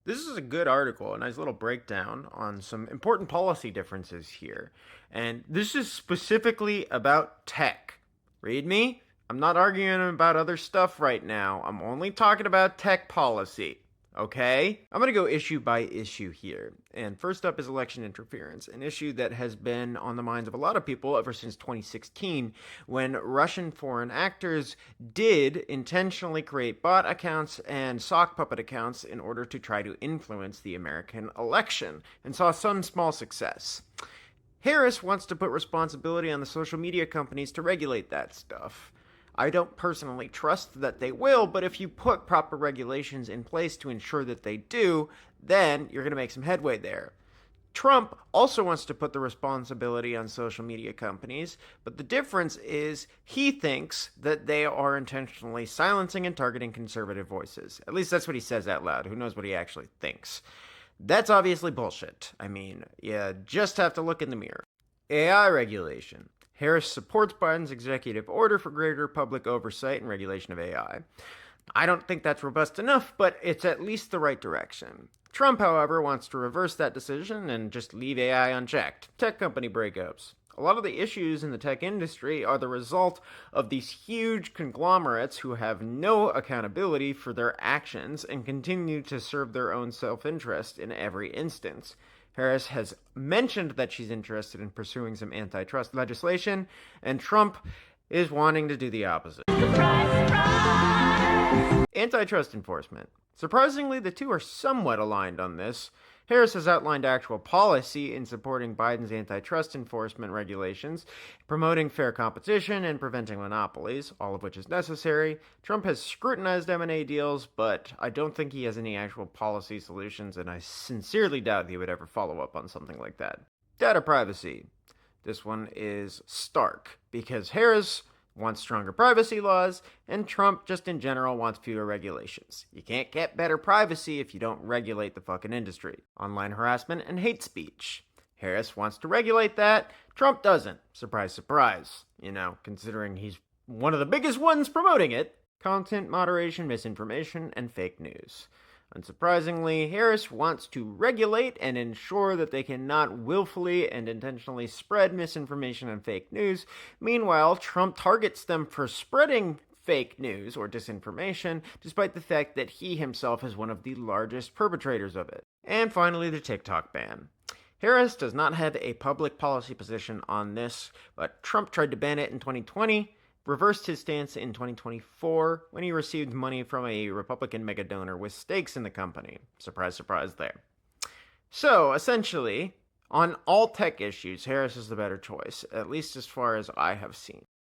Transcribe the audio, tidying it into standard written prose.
This is a good article, a nice little breakdown on some important policy differences here. And this is specifically about tech. Read me? I'm not arguing about other stuff right now. I'm only talking about tech policy. Okay? I'm going to go issue by issue here. And first up is election interference, an issue that has been on the minds of a lot of people ever since 2016, when Russian foreign actors did intentionally create bot accounts and sock puppet accounts in order to try to influence the American election, and saw some small success. Harris wants to put responsibility on the social media companies to regulate that stuff. I don't personally trust that they will, but if you put proper regulations in place to ensure that they do, then you're going to make some headway there. Trump also wants to put the responsibility on social media companies, but the difference is he thinks that they are intentionally silencing and targeting conservative voices. At least that's what he says out loud. Who knows what he actually thinks? That's obviously bullshit. I mean, you just have to look in the mirror. AI regulation. Harris supports Biden's executive order for greater public oversight and regulation of AI. I don't think that's robust enough, but it's at least the right direction. Trump, however, wants to reverse that decision and just leave AI unchecked. Tech company breakups. A lot of the issues in the tech industry are the result of these huge conglomerates who have no accountability for their actions and continue to serve their own self-interest in every instance. Harris has mentioned that she's interested in pursuing some antitrust legislation, and Trump is wanting to do the opposite. Surprise, surprise! Antitrust enforcement. Surprisingly, the two are somewhat aligned on this. Harris has outlined actual policy in supporting Biden's antitrust enforcement regulations, promoting fair competition and preventing monopolies, all of which is necessary. Trump has scrutinized M&A deals, but I don't think he has any actual policy solutions, and I sincerely doubt he would ever follow up on something like that. Data privacy. This one is stark, because Harris wants stronger privacy laws, and Trump just in general wants fewer regulations. You can't get better privacy if you don't regulate the fucking industry. Online harassment and hate speech. Harris wants to regulate that, Trump doesn't. Surprise, surprise. Considering he's one of the biggest ones promoting it. Content moderation, misinformation, and fake news. Unsurprisingly, Harris wants to regulate and ensure that they cannot willfully and intentionally spread misinformation and fake news. Meanwhile, Trump targets them for spreading fake news or disinformation, despite the fact that he himself is one of the largest perpetrators of it. And finally, the TikTok ban. Harris does not have a public policy position on this, but Trump tried to ban it in 2020, reversed his stance in 2024 when he received money from a Republican mega donor with stakes in the company. Surprise, surprise there. So, essentially, on all tech issues, Harris is the better choice, at least as far as I have seen.